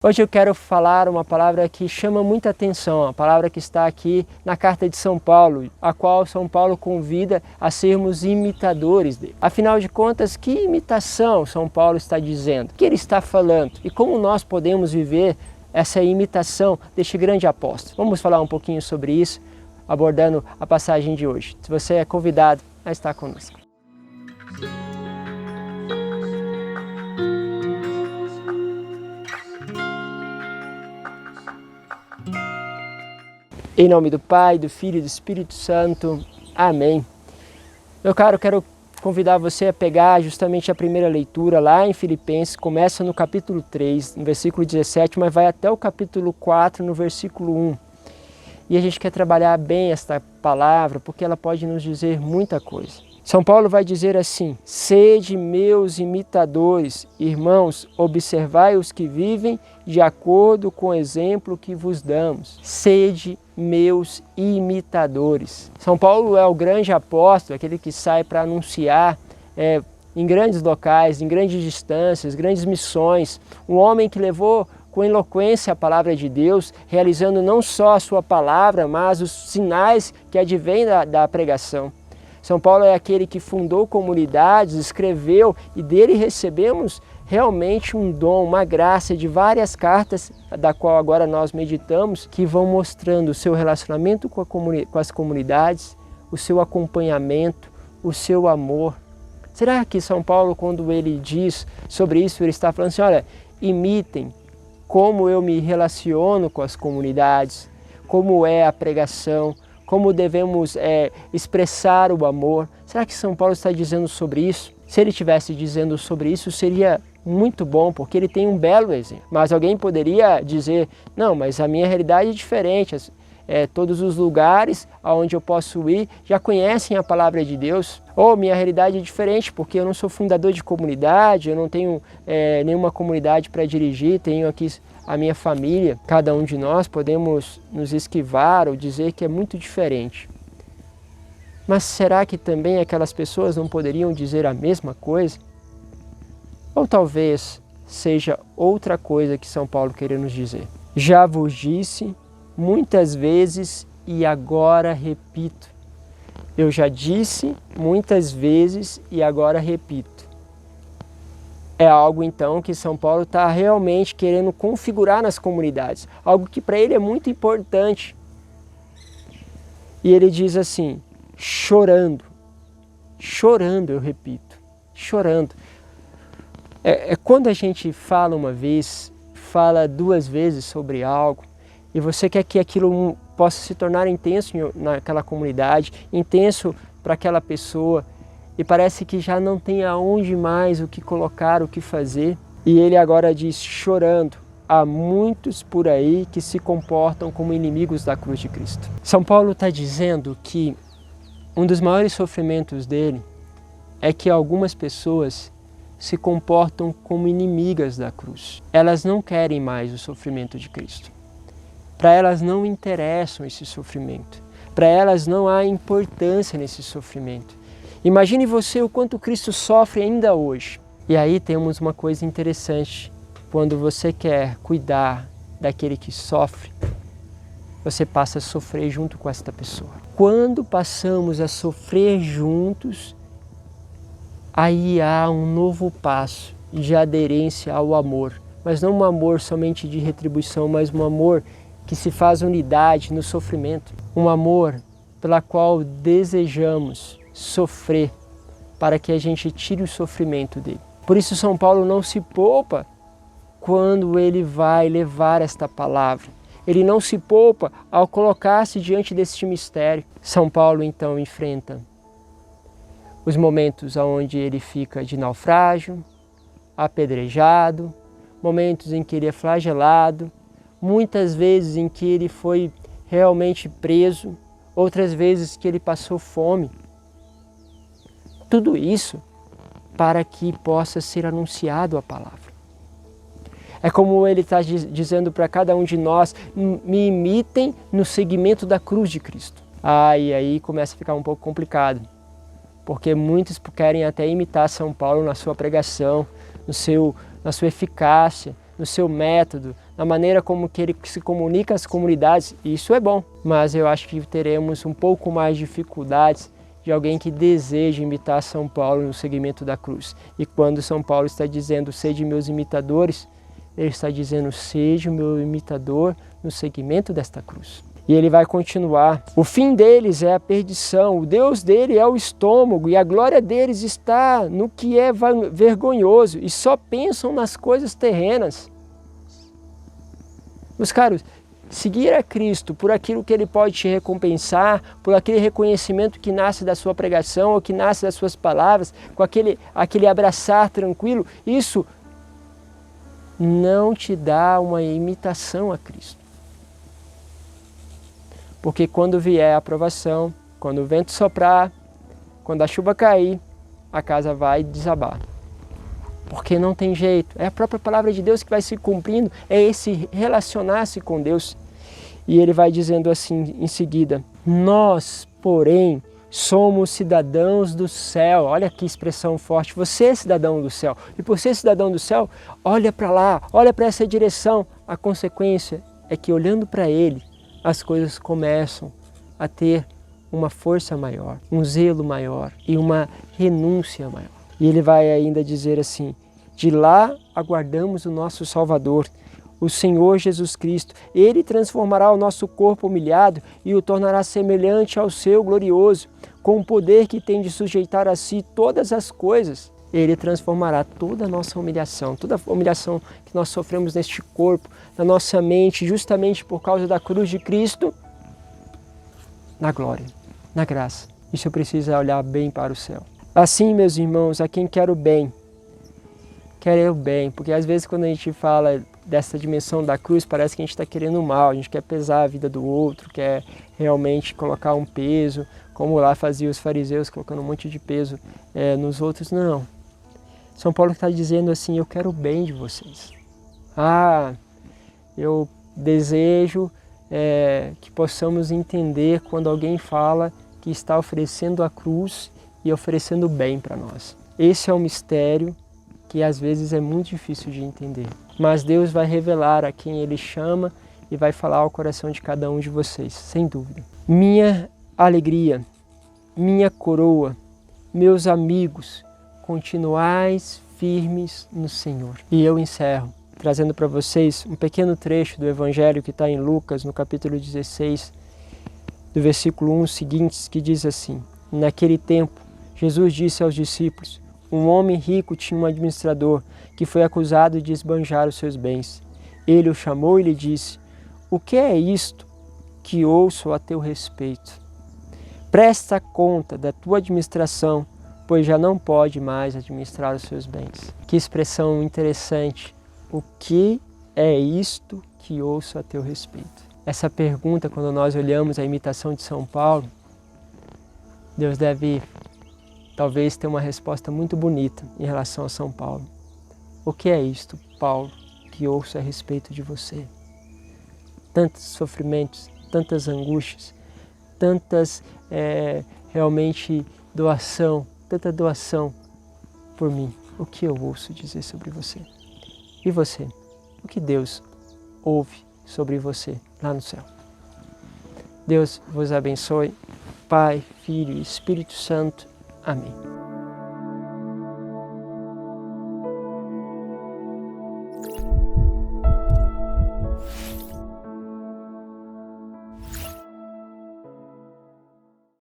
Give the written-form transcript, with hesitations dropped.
Hoje eu quero falar uma palavra que chama muita atenção, a palavra que está aqui na carta de São Paulo, a qual São Paulo convida a sermos imitadores dele. Afinal de contas, que imitação São Paulo está dizendo? O que ele está falando? E como nós podemos viver essa imitação deste grande apóstolo? Vamos falar um pouquinho sobre isso, abordando a passagem de hoje. Se você é convidado a estar conosco. Em nome do Pai, do Filho e do Espírito Santo. Amém. Meu caro, quero convidar você a pegar justamente a primeira leitura lá em Filipenses, começa no capítulo 3, no versículo 17, mas vai até o capítulo 4, no versículo 1. E a gente quer trabalhar bem esta palavra, porque ela pode nos dizer muita coisa. São Paulo vai dizer assim: sede meus imitadores, irmãos, observai os que vivem de acordo com o exemplo que vos damos. Sede meus imitadores. São Paulo é o grande apóstolo, aquele que sai para anunciar em grandes locais, em grandes distâncias, grandes missões. Um homem que levou com eloquência a palavra de Deus, realizando não só a sua palavra, mas os sinais que advêm da pregação. São Paulo é aquele que fundou comunidades, escreveu e dele recebemos realmente um dom, uma graça de várias cartas, da qual agora nós meditamos, que vão mostrando o seu relacionamento com as comunidades, o seu acompanhamento, o seu amor. Será que São Paulo, quando ele diz sobre isso, ele está falando assim, olha, imitem como eu me relaciono com as comunidades, como é a pregação, como devemos expressar o amor. Será que São Paulo está dizendo sobre isso? Se ele estivesse dizendo sobre isso, seria muito bom, porque ele tem um belo exemplo. Mas alguém poderia dizer, não, mas a minha realidade é diferente. Todos os lugares aonde eu posso ir já conhecem a palavra de Deus. Ou minha realidade é diferente, porque eu não sou fundador de comunidade, eu não tenho nenhuma comunidade para dirigir, tenho aqui a minha família. Cada um de nós podemos nos esquivar ou dizer que é muito diferente. Mas será que também aquelas pessoas não poderiam dizer a mesma coisa? Ou talvez seja outra coisa que São Paulo queria nos dizer. Já vos disse muitas vezes e agora repito. Eu já disse muitas vezes e agora repito. É algo então que São Paulo está realmente querendo configurar nas comunidades. Algo que para ele é muito importante. E ele diz assim, chorando, eu repito, chorando. Quando a gente fala uma vez, fala duas vezes sobre algo, e você quer que aquilo possa se tornar intenso naquela comunidade, intenso para aquela pessoa, e parece que já não tem aonde mais o que colocar, o que fazer. E ele agora diz, chorando, há muitos por aí que se comportam como inimigos da cruz de Cristo. São Paulo está dizendo que um dos maiores sofrimentos dele é que algumas pessoas se comportam como inimigas da cruz. Elas não querem mais o sofrimento de Cristo. Para elas não interessa esse sofrimento. Para elas não há importância nesse sofrimento. Imagine você o quanto Cristo sofre ainda hoje. E aí temos uma coisa interessante. Quando você quer cuidar daquele que sofre, você passa a sofrer junto com esta pessoa. Quando passamos a sofrer juntos, aí há um novo passo de aderência ao amor. Mas não um amor somente de retribuição, mas um amor que se faz unidade no sofrimento. Um amor pela qual desejamos sofrer para que a gente tire o sofrimento dele. Por isso São Paulo não se poupa quando ele vai levar esta palavra. Ele não se poupa ao colocar-se diante deste mistério. São Paulo então enfrenta os momentos onde ele fica de naufrágio, apedrejado, momentos em que ele é flagelado, muitas vezes em que ele foi realmente preso, outras vezes que ele passou fome. Tudo isso para que possa ser anunciado a palavra. É como ele está dizendo para cada um de nós, me imitem no seguimento da cruz de Cristo. E aí começa a ficar um pouco complicado, porque muitos querem até imitar São Paulo na sua pregação, na sua eficácia, no seu método, na maneira como que ele se comunica às comunidades, isso é bom. Mas eu acho que teremos um pouco mais de dificuldades de alguém que deseja imitar São Paulo no segmento da cruz. E quando São Paulo está dizendo, sede meus imitadores, ele está dizendo, seja o meu imitador no segmento desta cruz. E ele vai continuar, o fim deles é a perdição, o Deus dele é o estômago e a glória deles está no que é vergonhoso e só pensam nas coisas terrenas. Meus caros, seguir a Cristo por aquilo que Ele pode te recompensar, por aquele reconhecimento que nasce da sua pregação ou que nasce das suas palavras, com aquele abraçar tranquilo, isso não te dá uma imitação a Cristo. Porque quando vier a aprovação, quando o vento soprar, quando a chuva cair, a casa vai desabar. Porque não tem jeito, é a própria palavra de Deus que vai se cumprindo, é esse relacionar-se com Deus. E ele vai dizendo assim em seguida, nós, porém, somos cidadãos do céu. Olha que expressão forte, você é cidadão do céu. E por ser cidadão do céu, olha para lá, olha para essa direção. A consequência é que olhando para ele, as coisas começam a ter uma força maior, um zelo maior e uma renúncia maior. E ele vai ainda dizer assim, de lá aguardamos o nosso Salvador, o Senhor Jesus Cristo. Ele transformará o nosso corpo humilhado e o tornará semelhante ao seu glorioso, com o poder que tem de sujeitar a si todas as coisas. Ele transformará toda a nossa humilhação, toda a humilhação que nós sofremos neste corpo, na nossa mente, justamente por causa da cruz de Cristo, na glória, na graça. Isso precisa olhar bem para o céu. Assim, meus irmãos, a quem quer o bem, porque às vezes quando a gente fala dessa dimensão da cruz, parece que a gente está querendo o mal, a gente quer pesar a vida do outro, quer realmente colocar um peso, como lá faziam os fariseus, colocando um monte de peso nos outros. Não. São Paulo está dizendo assim, eu quero o bem de vocês. Eu desejo que possamos entender quando alguém fala que está oferecendo a cruz e oferecendo o bem para nós. Esse é um mistério que às vezes é muito difícil de entender. Mas Deus vai revelar a quem Ele chama e vai falar ao coração de cada um de vocês, sem dúvida. Minha alegria, minha coroa, meus amigos, continuais firmes no Senhor. E eu encerro trazendo para vocês um pequeno trecho do Evangelho que está em Lucas, no capítulo 16, do versículo 1 seguintes, que diz assim, naquele tempo, Jesus disse aos discípulos, um homem rico tinha um administrador que foi acusado de esbanjar os seus bens. Ele o chamou e lhe disse, o que é isto que ouço a teu respeito? Presta conta da tua administração, pois já não pode mais administrar os seus bens. Que expressão interessante. O que é isto que ouço a teu respeito? Essa pergunta, quando nós olhamos a imitação de São Paulo, Deus deve talvez ter uma resposta muito bonita em relação a São Paulo. O que é isto, Paulo, que ouço a respeito de você? Tantos sofrimentos, tantas angústias, tantas realmente tanta doação por mim. O que eu ouço dizer sobre você? E você? O que Deus ouve sobre você lá no céu? Deus vos abençoe, Pai, Filho e Espírito Santo. Amém.